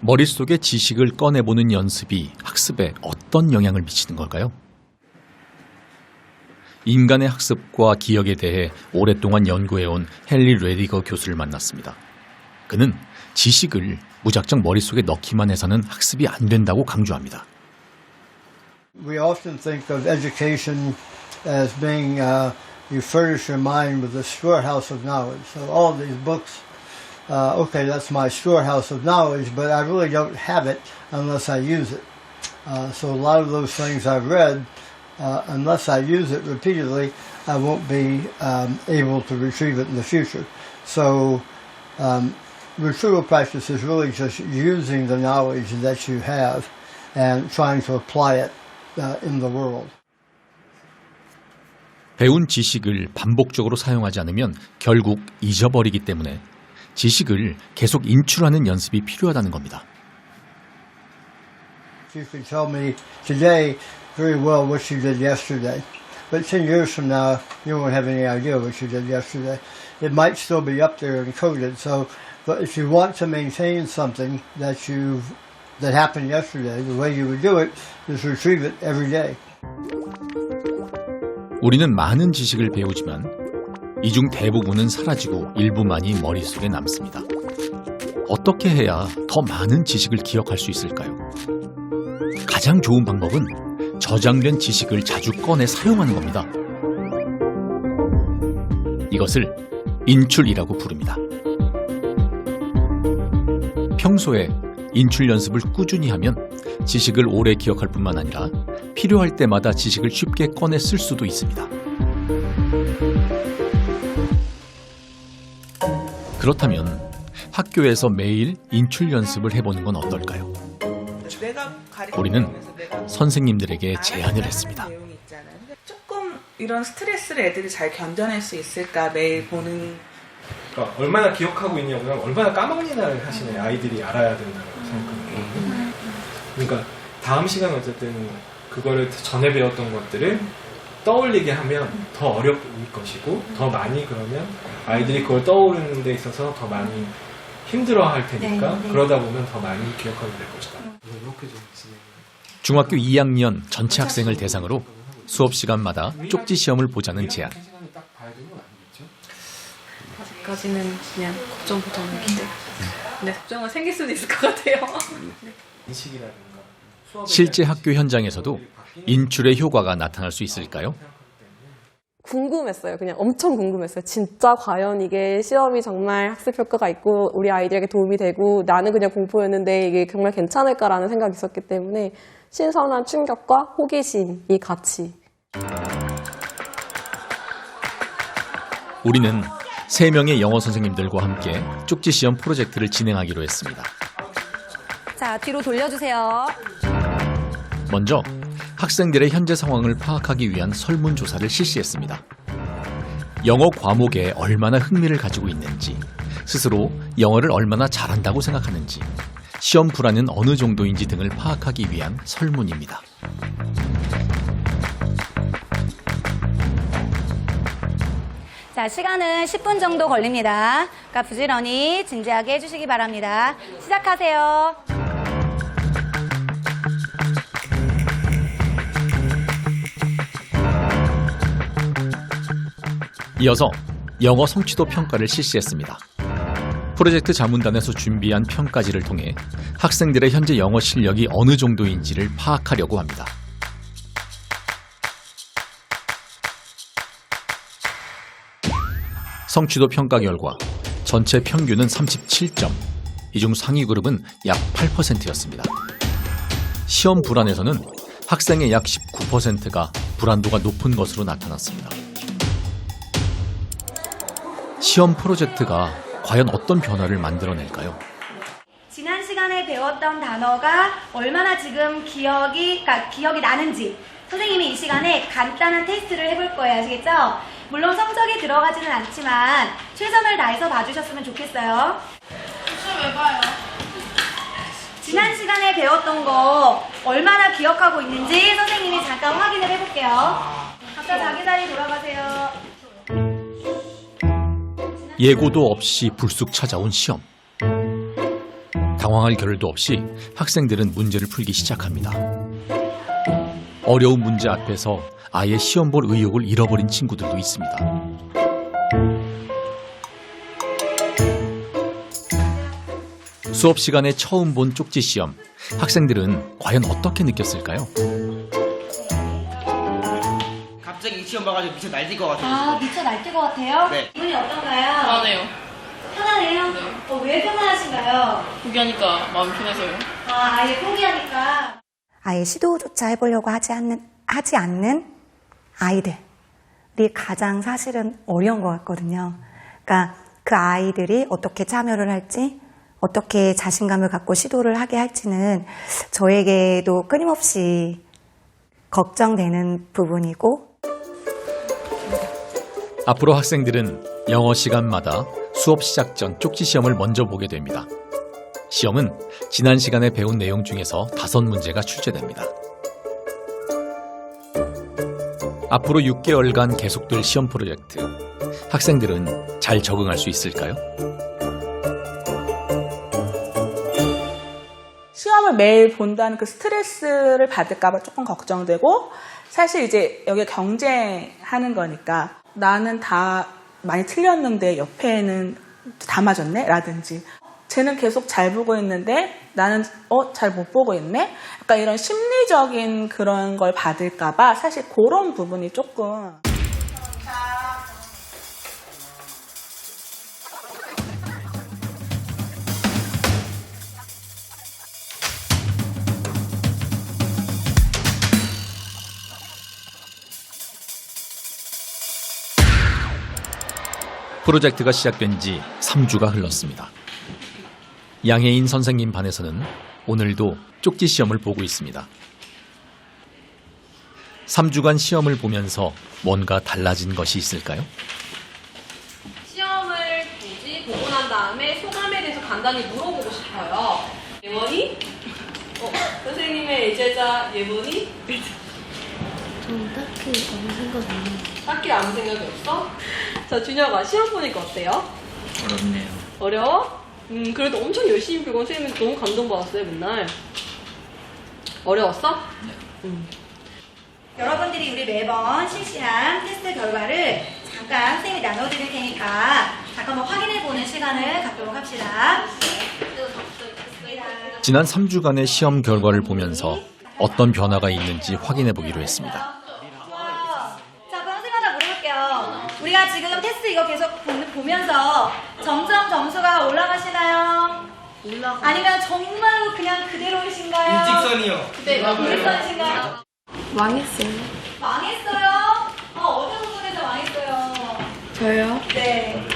머릿속의 지식을 꺼내보는 연습이 학습에 어떤 영향을 미치는 걸까요? 인간의 학습과 기억에 대해 오랫동안 연구해온 헨리 레디거 교수를 만났습니다. 그는 지식을 무작정 머릿속에 넣기만 해서는 학습이 안 된다고 강조합니다. We often think of education as being you furnish your mind with a storehouse of knowledge. So all these books, okay, that's my storehouse of knowledge, but I really don't have it unless I use it. So a lot of those things I've read, unless I use it repeatedly, I won't be able to retrieve it in the future. So retrieval practice is really just using the knowledge that you have and trying to apply it in the world. 배운 지식을 반복적으로 사용하지 않으면 결국 잊어버리기 때문에 지식을 계속 인출하는 연습이 필요하다는 겁니다. You could tell me today very well what you did yesterday, but 10 years from now you won't have any idea what you did yesterday. It might still be up there encoded. So, but if you want to maintain something that happened yesterday, the way you would do it is retrieve it every day. 우리는 많은 지식을 배우지만 이 중 대부분은 사라지고 일부만이 머릿속에 남습니다. 어떻게 해야 더 많은 지식을 기억할 수 있을까요? 가장 좋은 방법은 저장된 지식을 자주 꺼내 사용하는 겁니다. 이것을 인출이라고 부릅니다. 평소에 인출 연습을 꾸준히 하면 지식을 오래 기억할 뿐만 아니라 필요할 때마다 지식을 쉽게 꺼내 쓸 수도 있습니다. 그렇다면 학교에서 매일 인출 연습을 해보는 건 어떨까요? 우리는 선생님들에게 제안을 했습니다. 조금 이런 스트레스를 애들이 잘 견뎌낼 수 있을까 매일 보는. 그러니까 얼마나 기억하고 있냐보다 얼마나 까먹느냐를 사실 아이들이 알아야 된다고 생각합니다. 그러니까 다음 시간 어쨌든 그거를 전에 배웠던 것들을 떠올리게 하면 더 어려울 것이고 더 많이 그러면 아이들이 그걸 떠오르는 데 있어서 더 많이 힘들어할 테니까 그러다 보면 더 많이 기억하게 될 것이다. 중학교 2학년 전체 학생을 대상으로 수업 시간마다 쪽지 시험을 보자는 제안. 아직까지는 그냥 걱정부터는 기대. 근데 걱정은 생길 수도 있을 것 같아요. 실제 학교 현장에서도 인출의 효과가 나타날 수 있을까요? 궁금했어요. 그냥 엄청 궁금했어요. 진짜 과연 이게 시험이 정말 학습 효과가 있고 우리 아이들에게 도움이 되고 나는 그냥 공부였는데 이게 정말 괜찮을까라는 생각이 있었기 때문에 신선한 충격과 호기심이 같이. 우리는 3명의 영어 선생님들과 함께 쪽지 시험 프로젝트를 진행하기로 했습니다. 자, 뒤로 돌려주세요. 먼저 학생들의 현재 상황을 파악하기 위한 설문조사를 실시했습니다. 영어 과목에 얼마나 흥미를 가지고 있는지, 스스로 영어를 얼마나 잘한다고 생각하는지, 시험 불안은 어느 정도인지 등을 파악하기 위한 설문입니다. 자, 시간은 10분 정도 걸립니다. 그러니까 부지런히 진지하게 해주시기 바랍니다. 시작하세요. 이어서 영어 성취도 평가를 실시했습니다. 프로젝트 자문단에서 준비한 평가지를 통해 학생들의 현재 영어 실력이 어느 정도인지를 파악하려고 합니다. 성취도 평가 결과 전체 평균은 37점, 이 중 상위 그룹은 약 8%였습니다. 시험 불안에서는 학생의 약 19%가 불안도가 높은 것으로 나타났습니다. 시험 프로젝트가 과연 어떤 변화를 만들어낼까요? 지난 시간에 배웠던 단어가 얼마나 지금 기억이 나는지 선생님이 이 시간에 간단한 테스트를 해볼 거예요. 아시겠죠? 물론 성적이 들어가지는 않지만 최선을 다해서 봐주셨으면 좋겠어요. 시험 왜 봐요? 지난 시간에 배웠던 거 얼마나 기억하고 있는지 선생님이 잠깐 확인을 해볼게요. 각자 자기 자리 돌아가세요. 예고도 없이 불쑥 찾아온 시험. 당황할 겨를도 없이 학생들은 문제를 풀기 시작합니다. 어려운 문제 앞에서 아예 시험 볼 의욕을 잃어버린 친구들도 있습니다. 수업 시간에 처음 본 쪽지 시험, 학생들은 과연 어떻게 느꼈을까요? 갑자기 이 시험 봐가지고 미쳐 날뛸 것 같아요. 아, 미쳐 날뛸 것 같아요? 네. 기분이 어떤가요? 안해요. 편하네요? 왜 편안하신가요? 포기하니까 마음 편해서요. 아, 아예 포기하니까. 아예 시도조차 해보려고 하지 않는 아이들이 가장 사실은 어려운 것 같거든요. 그러니까 그 아이들이 어떻게 참여를 할지, 어떻게 자신감을 갖고 시도를 하게 할지는 저에게도 끊임없이 걱정되는 부분이고, 앞으로 학생들은 영어 시간마다 수업 시작 전 쪽지 시험을 먼저 보게 됩니다. 시험은 지난 시간에 배운 내용 중에서 5문제가 출제됩니다. 앞으로 6개월간 계속될 시험 프로젝트. 학생들은 잘 적응할 수 있을까요? 시험을 매일 본다는 그 스트레스를 받을까봐 조금 걱정되고, 사실 이제 여기 경쟁하는 거니까 나는 다 많이 틀렸는데 옆에는 다 맞았네? 라든지 쟤는 계속 잘 보고 있는데 나는 잘 못 보고 있네? 약간 이런 심리적인 그런 걸 받을까봐 사실 그런 부분이 조금. 프로젝트가 시작된 지 3주가 흘렀습니다. 양혜인 선생님 반에서는 오늘도 쪽지 시험을 보고 있습니다. 3주간 시험을 보면서 뭔가 달라진 것이 있을까요? 시험을 보고 난 다음에 소감에 대해서 간단히 물어보고 싶어요. 예원이? 선생님의 애제자 예원이? 저는 딱히 아무 생각 없네요. 딱히 아무 생각이 없어? 자, 준혁아, 시험 보니까 어때요? 어렵네요. 어려워? 그래도 엄청 열심히 보고 선생님이 너무 감동받았어요, 맨날. 어려웠어? 네. 여러분들이 우리 매번 실시한 테스트 결과를 잠깐 선생님이 나눠드릴 테니까 잠깐만 확인해보는 시간을 갖도록 합시다. 지난 3주간의 시험 결과를 보면서 어떤 변화가 있는지 확인해 보기로 했습니다. 자, 그럼 선생님 하나 물어볼게요. 우리가 지금 테스트 이거 계속 보면서 점점 점수가 올라가시나요? 아니면 정말 그냥 그대로이신가요? 일직선이요. 네, 일직선이신가요? 망했어요. 망했어요? 어느 부분에서 망했어요? 저요? 네.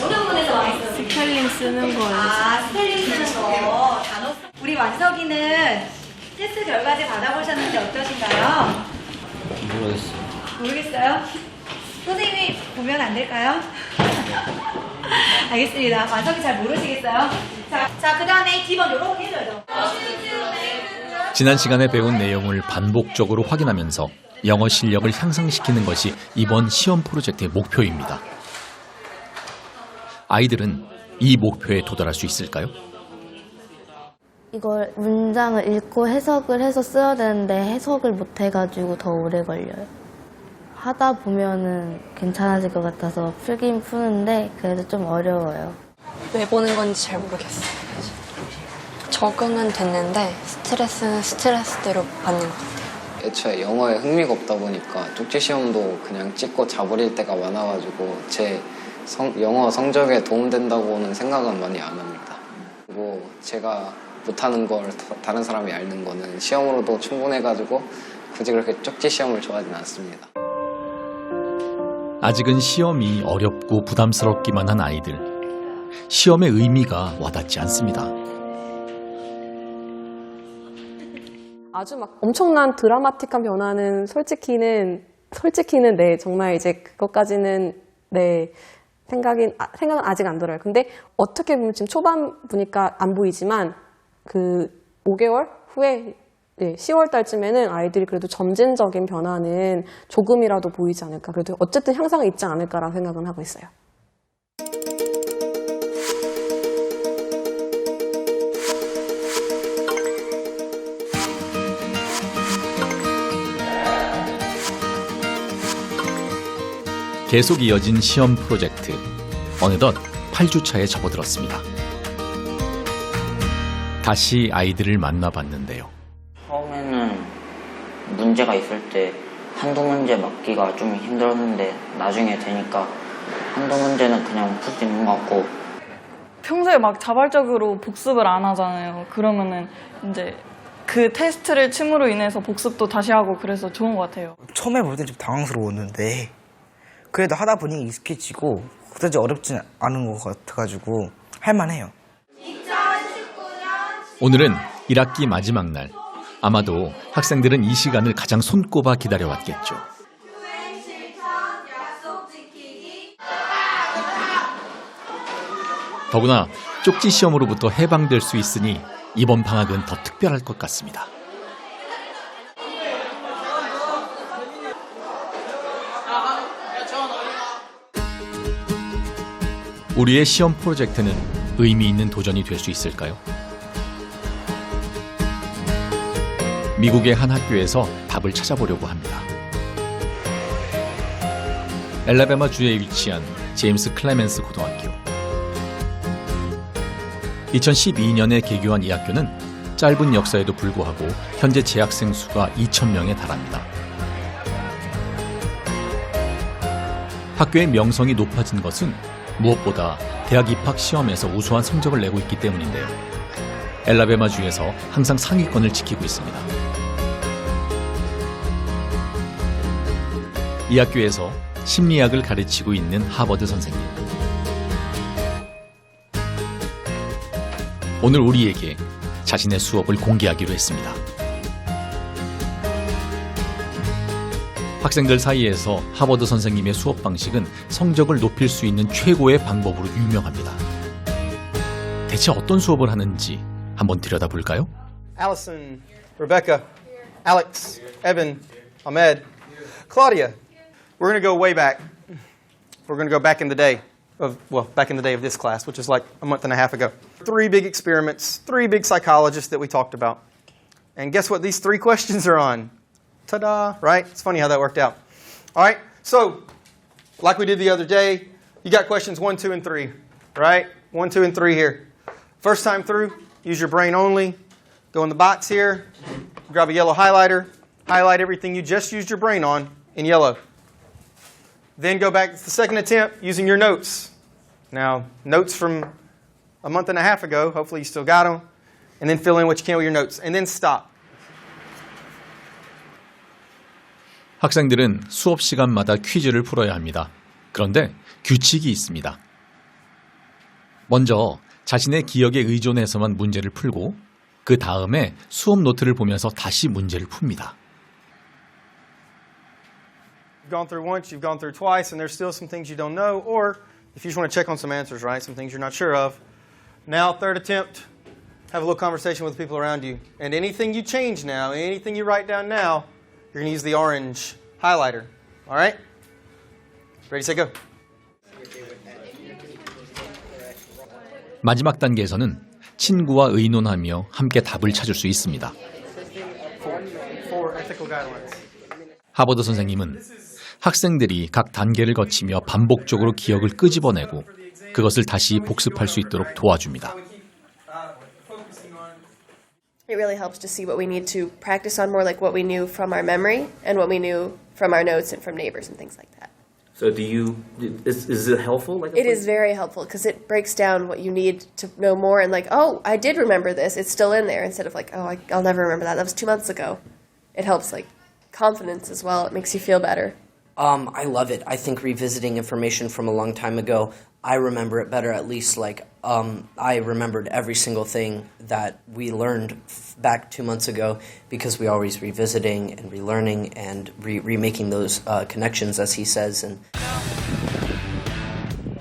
어느 부분에서 망했어요? 스펠링 쓰는 거예요. 아, 스펠링 쓰는 거. 단어. 우리 완석이는 테스트 결과지 받아보셨는데 어떠신가요? 모르겠어요. 모르겠어요? 선생님이 보면 안 될까요? 알겠습니다. 완석이 잘 모르시겠어요? 자, 그 다음에 D번 요런 거 해줘야죠. 지난 시간에 배운 내용을 반복적으로 확인하면서 영어 실력을 향상시키는 것이 이번 시험 프로젝트의 목표입니다. 아이들은 이 목표에 도달할 수 있을까요? 이걸 문장을 읽고 해석을 해서 써야 되는데 해석을 못 해가지고 더 오래 걸려요. 하다 보면은 괜찮아질 것 같아서 풀긴 푸는데 그래도 좀 어려워요. 왜 보는 건지 잘 모르겠어요. 적응은 됐는데 스트레스는 스트레스대로 받는 것 같아요. 애초에 영어에 흥미가 없다 보니까 쪽지 시험도 그냥 찍고 자버릴 때가 많아가지고 제 영어 성적에 도움된다고는 생각은 많이 안 합니다. 그리고 제가 못하는 걸 다른 사람이 앓는 거는 시험으로도 충분해가지고 굳이 그렇게 쪽지 시험을 좋아하진 않습니다. 아직은 시험이 어렵고 부담스럽기만 한 아이들. 시험의 의미가 와닿지 않습니다. 아주 막 엄청난 드라마틱한 변화는 솔직히는 네, 정말 이제 그것까지는 네, 생각은 아직 안 들어요. 근데 어떻게 보면 지금 초반 보니까 안 보이지만 그 5개월 후에 네, 10월 달쯤에는 아이들이 그래도 점진적인 변화는 조금이라도 보이지 않을까. 그래도 어쨌든 향상이 있지 않을까라는 생각은 하고 있어요. 계속 이어진 시험 프로젝트. 어느덧 8주차에 접어들었습니다. 다시 아이들을 만나봤는데요. 처음에는 문제가 있을 때 한두 문제 맞기가 좀 힘들었는데 나중에 되니까 한두 문제는 그냥 풀 수 있는 것 같고. 평소에 막 자발적으로 복습을 안 하잖아요. 그러면은 이제 그 테스트를 침으로 인해서 복습도 다시 하고 그래서 좋은 것 같아요. 처음에 볼 땐 좀 당황스러웠는데 그래도 하다 보니 익숙해지고 그다지 어렵진 않은 것 같아가지고 할만해요. 오늘은 1학기 마지막 날. 아마도 학생들은 이 시간을 가장 손꼽아 기다려왔겠죠. 더구나 쪽지 시험으로부터 해방될 수 있으니 이번 방학은 더 특별할 것 같습니다. 우리의 시험 프로젝트는 의미 있는 도전이 될 수 있을까요? 미국의 한 학교에서 답을 찾아보려고 합니다. 엘라베마주에 위치한 제임스 클레멘스 고등학교. 2012년에 개교한 이 학교는 짧은 역사에도 불구하고 현재 재학생 수가 2,000명에 달합니다. 학교의 명성이 높아진 것은 무엇보다 대학 입학 시험에서 우수한 성적을 내고 있기 때문인데요. 엘라베마주에서 항상 상위권을 지키고 있습니다. 이 학교에서 심리학을 가르치고 있는 하버드 선생님. 오늘 우리에게 자신의 수업을 공개하기로 했습니다. 학생들 사이에서 하버드 선생님의 수업 방식은 성적을 높일 수 있는 최고의 방법으로 유명합니다. 대체 어떤 수업을 하는지 한번 들여다볼까요? Allison, Rebecca, Alex, Evan, Ahmed, Claudia. We're going to go way back. We're going to go back in the day back in the day of this class, which is like a month and a half ago. 3 big experiments, 3 big psychologists that we talked about. And guess what these 3 questions are on? Ta-da, right? It's funny how that worked out. All right, so like we did the other day, you got questions 1, 2, and 3, right? 1, 2, and 3 here. First time through, use your brain only. Go in the box here, grab a yellow highlighter, highlight everything you just used your brain on in yellow. Then go back to the second attempt using your notes. Now, notes from a month and a half ago, hopefully you still got them. And then fill in what you can with your notes. And then stop. 학생들은 수업 시간마다 퀴즈를 풀어야 합니다. 그런데 규칙이 있습니다. 먼저 자신의 기억에 의존해서만 문제를 풀고 그 다음에 수업 노트를 보면서 다시 문제를 풉니다. You've gone through once, you've gone through twice, and there's still some things you don't know, or if you just want to check on some answers, right, some things you're not sure of. Now, third attempt, have a little conversation with the people around you. And anything you change now, anything you write down now, you're going to use the orange highlighter. All right? Ready, set, go. 마지막 단계에서는 친구와 의논하며 함께 답을 찾을 수 있습니다. 하버드 선생님은 학생들이 각 단계를 거치며 반복적으로 기억을 끄집어내고 그것을 다시 복습할 수 있도록 도와줍니다. It really helps to see what we need to practice on more, like what we knew from our memory and what we knew from our notes and from neighbors and things like that. So is it helpful? It is very helpful because it breaks down what you need to know more and like, oh, I did remember this. It's still in there instead of like, oh, I'll never remember that. That was 2 months ago. It helps like confidence as well. It makes you feel better. I love it. I think revisiting information from a long time ago, I remember it better. At least like I remembered every single thing that we learned back 2 months ago because we always revisiting and relearning and remaking those connections, as he says. And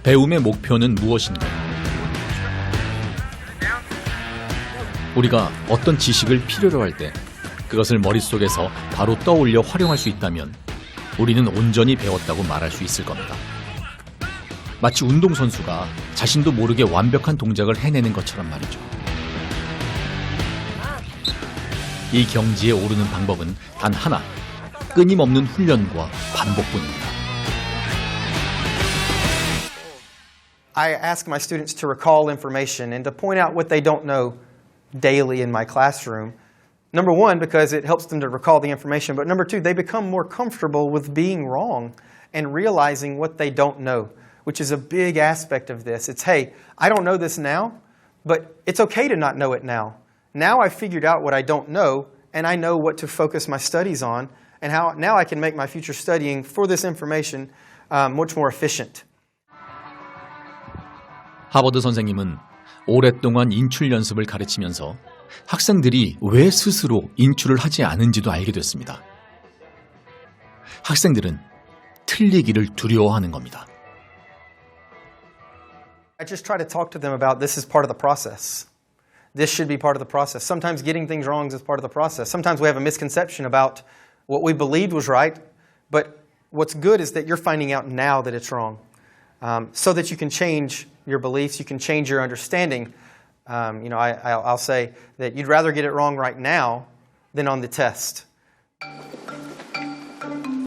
배움의 목표는 무엇인가? 우리가 어떤 지식을 필요로 할 때 그것을 머릿속에서 바로 떠올려 활용할 수 있다면 우리는 온전히 배웠다고 말할 수 있을 겁니다. 마치 운동선수가 자신도 모르게 완벽한 동작을 해내는 것처럼 말이죠. 이 경지에 오르는 방법은 단 하나, 끊임없는 훈련과 반복뿐입니다. I ask my students to recall information and to point out what they don't know daily in my classroom. Number one, because it helps them to recall the information, but number two, they become more comfortable with being wrong and realizing what they don't know, which is a big aspect of this. It's, hey, I don't know this now, but it's okay to not know it now. Now I've figured out what I don't know, and I know what to focus my studies on, and how now I can make my future studying for this information much more efficient. 하버드 선생님은 오랫동안 인출 연습을 가르치면서 학생들이 왜 스스로 인출을 하지 않은지도 알게 됐습니다. 학생들은 틀리기를 두려워하는 겁니다. I just try to talk to them about this is part of the process. This should be part of the process. Sometimes getting things wrong is part of the process. Sometimes we have a misconception about what we believed was right, but what's good is that you're finding out now that it's wrong, so that you can change your beliefs, you can change your understanding. I'll say that you'd rather get it wrong right now than on the test.